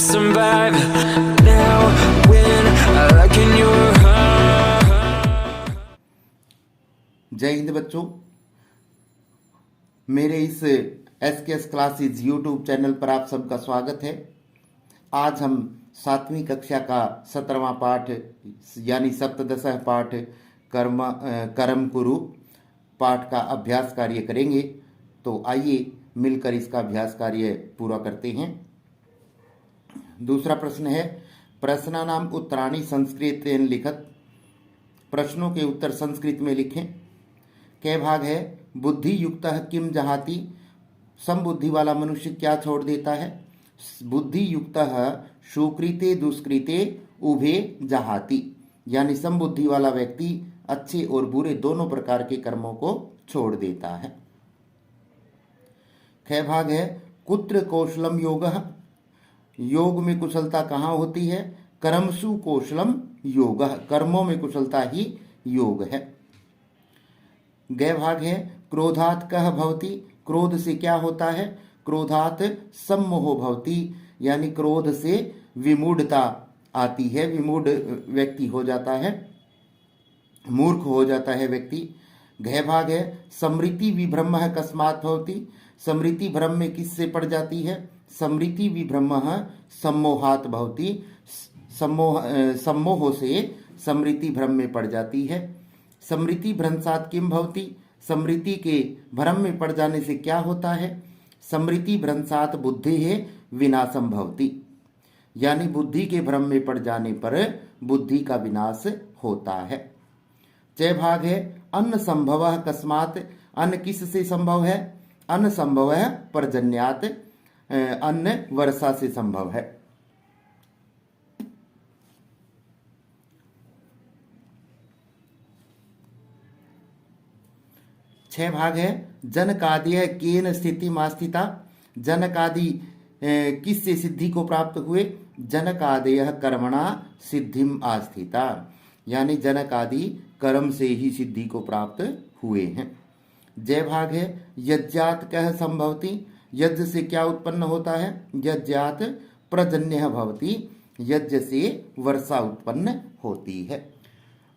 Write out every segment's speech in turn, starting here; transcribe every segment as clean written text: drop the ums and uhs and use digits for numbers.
survive now when I can your heart. जय हिंद बच्चों, मेरे इस SKS क्लासेज यूट्यूब चैनल पर आप सबका स्वागत है। आज हम 7वीं कक्षा का 17वां पाठ यानी सप्तदशः पाठ कर्म कुरु पाठ का अभ्यास कार्य करेंगे। तो आइए मिलकर इसका अभ्यास कार्य पूरा करते हैं। दूसरा प्रश्न है, प्रश्नानाम उत्तराणि संस्कृतेन लिखत। प्रश्नों के उत्तर संस्कृत में लिखें। कै भाग है? बुद्धि युक्तः किम जहाति। समबुद्धि वाला मनुष्य क्या छोड़ देता है? बुद्धि युक्तः सुकृते दुष्कृते उभे जहाति, यानी समबुद्धि वाला व्यक्ति अच्छे और बुरे दोनों प्रकार के कर्मों को छोड़ देता है। कै भाग है? कुत्र कौशलम योगः। योग में कुशलता कहाँ होती है? कर्मसु कौशलम योगः। कर्मों में कुशलता ही योग है। गै भाग है? क्रोधात् कः भवति। क्रोध से क्या होता है? क्रोधात् सम्मोहो भवति, यानी क्रोध से विमूढ़ता आती है, विमूढ़ व्यक्ति हो जाता है, मूर्ख हो जाता है व्यक्ति। घै भाग है? स्मृति विभ्रमः कस्मात् भवति। स्मृति भ्रम में किससे पड़ जाती है? स्मृति विभ्रमः सम्मोहात् भवति। सम्मोह से स्मृति भ्रम में पड़ जाती है। स्मृति भ्रंशात् किम भवति। स्मृति के भ्रम में पड़ जाने से क्या होता है? स्मृति भ्रंशात् बुद्धेः विनाशम भवति, यानी बुद्धि के भ्रम में पड़ जाने पर बुद्धि का विनाश होता है। च भाग है? अन्न संभवः कस्मात्। अन्न किस से संभव है? अन्न संभव है पर्जन्यात्। अन्न वर्षा से संभव है। छह भाग है? जनकादय केन स्थितिमास्थिता। जनकादि किस से सिद्धि को प्राप्त हुए? जनकादय कर्मणा सिद्धिम आस्थिता, यानी जनकादि कर्म से ही सिद्धि को प्राप्त हुए हैं। जय भाग है? यज्ञात कः संभवति। यज्ञ से क्या उत्पन्न होता है? यज्ञात पर्जन्यः भवति। यज्ञ से वर्षा उत्पन्न होती है।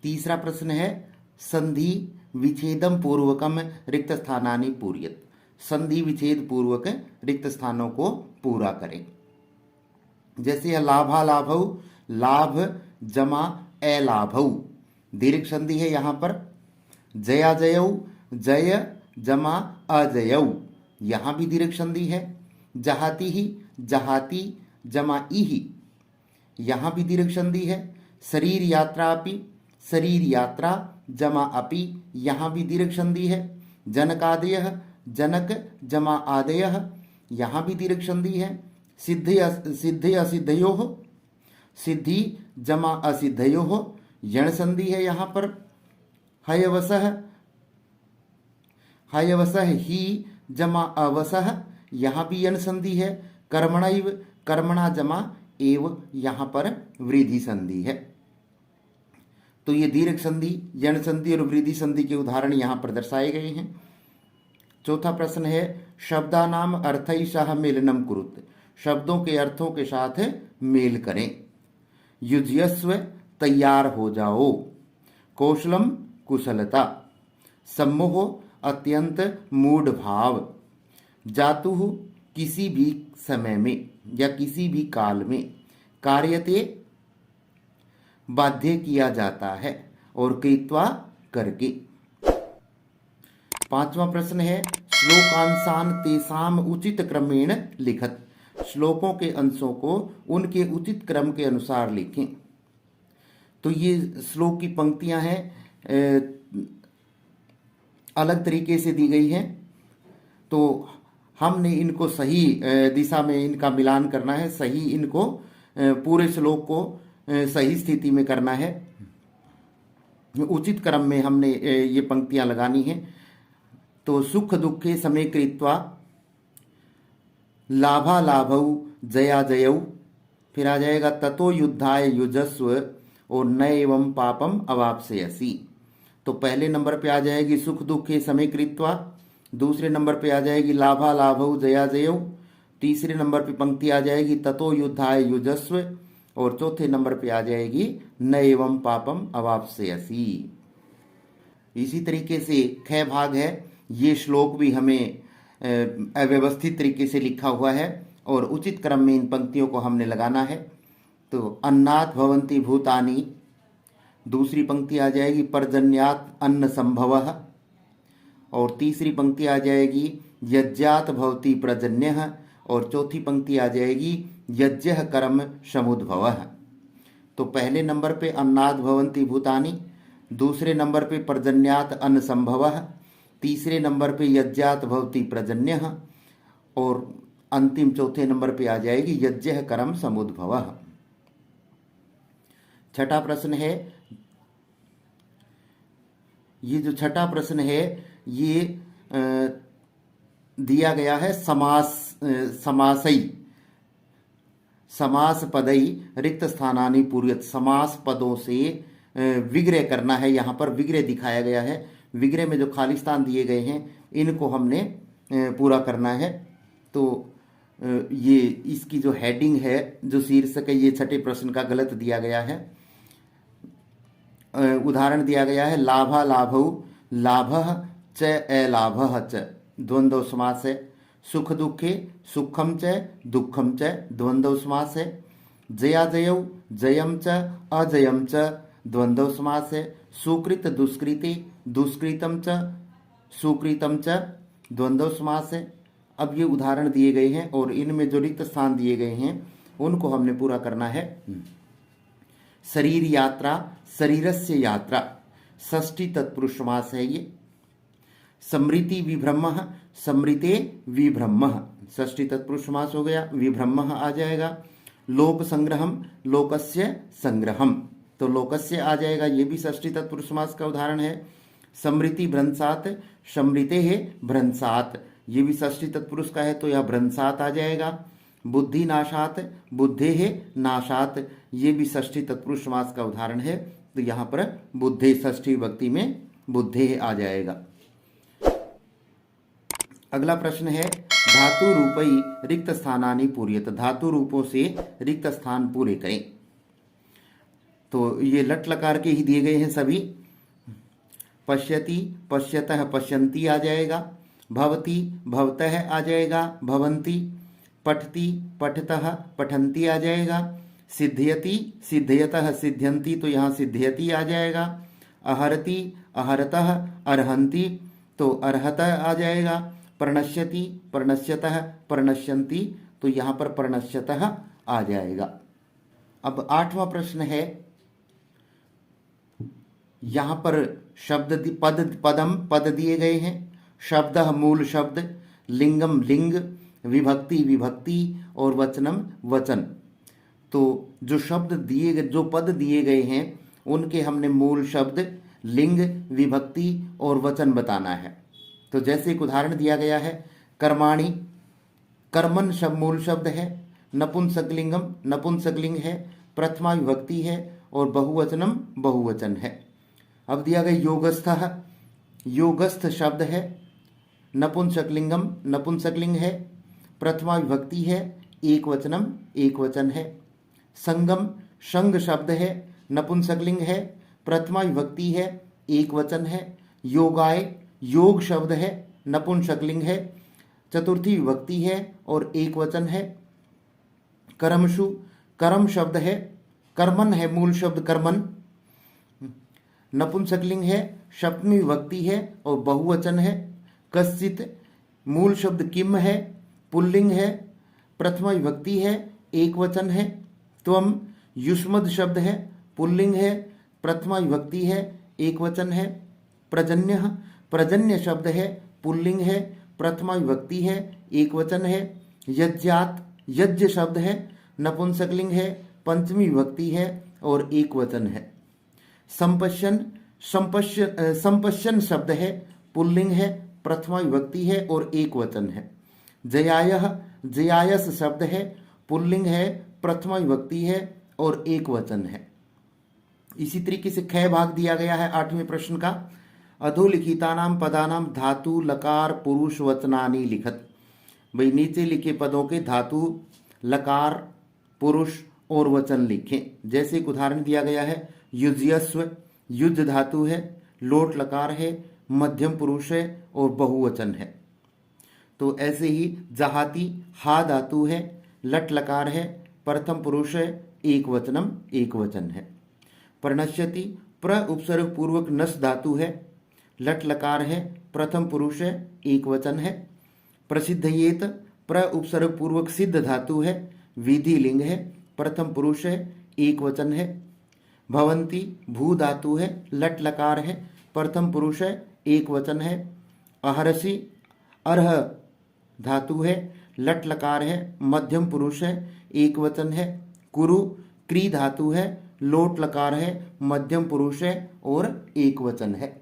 तीसरा प्रश्न है, संधि विच्छेदम पूर्वकम रिक्त स्थानानि पूरयत। संधि विच्छेद पूर्वक रिक्त स्थानों को पूरा करें। जैसे है लाभालाभौ, लाभ जमा अलाभौ, दीर्घ संधि है यहाँ पर। जयाजयौ, जय जमा अजयौ, यहाँ भी दीर्घ संधि है। जहाति ही, जहाति जमा इहि, यहाँ भी दीर्घ संधि है। शरीर यात्रा अपि, शरीर यात्रा जमा अपि, यहाँ भी दीर्घ संधि है। जनकादयः, जनक जमा आदयः, यहाँ भी दीर्घ संधि है। सिद्धि असिद्धयोः, सिद्धि जमा असिद्धयोः, यण संधि है यहाँ पर। हयवसः, हयवसः ही जमा अवसः, यहाँ भी यण संधि है। कर्मणैव, कर्मणा जमा एव, यहाँ पर वृद्धि संधि है। तो ये दीर्घ संधि, यण संधि और वृद्धि संधि के उदाहरण यहाँ पर दर्शाए गए हैं। चौथा प्रश्न है, शब्दानाम अर्थैः मेलनम कुरुत। शब्दों के अर्थों के साथ मेल करें। युज्यस्व, तैयार हो जाओ। कौशलम, कुशलता। सम्मोह, अत्यंत मूढ़ भाव। जातुः, किसी भी समय में या किसी भी काल में। कार्यते, बाध्य किया जाता है, और कृत्वा, करके। पांचवा प्रश्न है, श्लोकांशान तेषाम उचित क्रमेण लिखत। श्लोकों के अंशों को उनके उचित क्रम के अनुसार लिखें। तो ये श्लोक की पंक्तियां हैं, अलग तरीके से दी गई हैं। तो हमने इनको सही दिशा में इनका मिलान करना है, सही इनको पूरे श्लोक को सही स्थिति में करना है। उचित क्रम में हमने ये पंक्तियां लगानी हैं। तो सुख दुखे समे कृत्वा, लाभालाभौ जयाजयौ, फिर आ जाएगा ततो युद्धाय युजस्व, और न एवं पापम अवाप्स्यसि। तो पहले नंबर पे आ जाएगी सुख दुखे समे कृत्वा, दूसरे नंबर पे आ जाएगी लाभालाभौ जयाजयौ, तीसरे नंबर पे पंक्ति आ जाएगी ततो युद्धाय युजस्व, और चौथे नंबर पे आ जाएगी न एवं पापम अवाप्स्यसि। इसी तरीके से ख भाग है, ये श्लोक भी हमें अव्यवस्थित तरीके से लिखा हुआ है और उचित क्रम में इन पंक्तियों को हमने लगाना है। तो अन्नात् भवन्ति भूतानि, दूसरी पंक्ति आ जाएगी पर्जन्यात् अन्न संभवः, और तीसरी पंक्ति आ जाएगी यज्ञात् भवति पर्जन्यः, और चौथी पंक्ति आ जाएगी यज्ञः कर्म समुद्भवः। तो पहले नंबर पे अन्नात् भवन्ति भूतानि, दूसरे नंबर पे पर्जन्यात् अन्न संभवः, तीसरे नंबर पे यज्ञात् भवति पर्जन्यः, और अंतिम चौथे नंबर पे आ जाएगी यज्ञः कर्म समुद्भवः। छठा प्रश्न है, ये जो छठा प्रश्न है ये दिया गया है समासई समास पदई रिक्त स्थानानि पूर्यत, समास पदों से विग्रह करना है। यहाँ पर विग्रह दिखाया गया है, विग्रह में जो खाली स्थान दिए गए हैं इनको हमने पूरा करना है। तो ये इसकी जो हेडिंग है, जो शीर्षक है, ये छठे प्रश्न का गलत दिया गया है। उदाहरण दिया गया है लाभा लाभौ लाभः च अलाभः च, द्वंद्व समास है। सुख दुखे सुखम च दुखम च, द्वंद्व समास है। जया जयौ जयम च अजयम च, द्वंद्व समास है। सुकृत दुष्कृति दुष्कृतम च सुकृतम च, द्वंद्व समास है। अब ये उदाहरण दिए गए हैं और इनमें जो रिक्त स्थान दिए गए हैं उनको हमने पूरा करना है। शरीर यात्रा शरीरस्य यात्रा, षष्ठी तत्पुरुष समास है ये। समृति विभ्रमः समृते विभ्रमः, षष्ठी तत्पुरुष समास हो गया, विभ्रमः आ जाएगा। लोक संग्रहम लोकस्य संग्रहम, तो लोकस्य आ जाएगा, ये भी षष्ठी तत्पुरुष समास का उदाहरण है। समृति भ्रंसात समृते है भ्रंसात, ये भी षष्ठी तत्पुरुष का है, तो यह भ्रंसात आ जाएगा। बुद्धि नाशात बुद्धे है नाशात, ये भी षष्ठी तत्पुरुष समास का उदाहरण है, तो यहाँ पर बुद्धे षष्ठी विभक्ति में बुद्धे आ जाएगा। अगला प्रश्न है धातु रूपई रिक्त स्थानानि पूर्यत, धातु रूपों से रिक्त स्थान पूरे करें। तो ये लट लकार के ही दिए गए हैं सभी। पश्यति पश्यतः पश्यन्ति आ जाएगा, भवति भवतः आ जाएगा, भवन्ति। पठति पठतः पठन्ति आ जाएगा, सिद्ध्यति सिद्ध्यतः सिद्ध्यन्ति, तो यहाँ सिद्ध्यति आ जाएगा। अहरति अहरतः अर्हन्ति, तो अर्हतः आ जाएगा। प्रणश्यति प्रणश्यतः प्रणश्यन्ति, तो यहाँ पर प्रणश्यतः आ जाएगा। अब आठवां प्रश्न है, यहाँ पर शब्द पद दिए गए हैं। शब्द मूल शब्द, लिंगम लिंग, विभक्ति विभक्ति और वचनम वचन। तो जो शब्द दिए गए, जो पद दिए गए हैं उनके हमने मूल शब्द, लिंग, विभक्ति और वचन बताना है। तो जैसे एक उदाहरण दिया गया है कर्माणि, कर्मन मूल शब्द है। नपुंसकलिंगम नपुंसकलिंग है, प्रथमा विभक्ति है और बहुवचनम बहुवचन है। अब दिया गया योगस्थः, योगस्थ शब्द है, नपुंसकलिंगम नपुंसकलिंग है, प्रथमा विभक्ति है, एक वचनम एक वचन है। संगम संग शब्द है, नपुंसकलिंग है, प्रथमा विभक्ति है, एक वचन है। योगाय योग शब्द है, नपुंसकलिंग है, चतुर्थी विभक्ति है और एक वचन है। कर्मशु कर्म शब्द है, कर्मन है मूल शब्द कर्मन, नपुंसकलिंग है, सप्तमी विभक्ति है और बहुवचन है। कश्चित मूल शब्द किम है, पुल्लिंग है, प्रथमा विभक्ति है, एक वचन है। त्वम युष्मद शब्द है, पुल्लिंग है, प्रथमा विभक्ति है, एक वचन है। प्रजन्य प्रजन्य शब्द है, पुल्लिंग है, प्रथमा विभक्ति है, एक वचन है। यज्ञात यज्ञ शब्द है, नपुंसकलिंग है, पंचमी विभक्ति है और एक वचन है। संपश्यन संपश्यन शब्द है, पुल्लिंग है, प्रथमा विभक्ति है और एक वचन है। जयायः जयायस शब्द है, पुल्लिंग है, प्रथमा विभक्ति है और एक वचन है। इसी तरीके से ख भाग दिया गया है आठवें प्रश्न का। अधोलिखितानां पदानां धातु लकार पुरुष वचनानि लिखत। भाई नीचे लिखे पदों के धातु लकार पुरुष और वचन लिखें। जैसे एक उदाहरण दिया गया है, युज्यस्व युज धातु है, लोट लकार है, मध्यम पुरुष है और बहुवचन है। तो ऐसे ही जहाती हा धातु है, लट लकार है, प्रथम पुरुष है, एक वचनम एक वचन है। प्रणश्यति प्र उपसर्ग पूर्वक नस धातु है, लट लकार है, प्रथम पुरुष है, एक वचन है। प्रसिद्धयेत प्र उपसर्ग पूर्वक सिद्ध धातु है, विधि लिंग है, प्रथम पुरुष है, एक वचन है। भवंती भू धातु है, लट लकार है, प्रथम पुरुष है, एक वचन है। अहर्षि अर्ह धातु है, लट लकार है, मध्यम पुरुष है, एक वचन है। कुरु क्री धातु है, लोट लकार है, मध्यम पुरुष है और एक वचन है।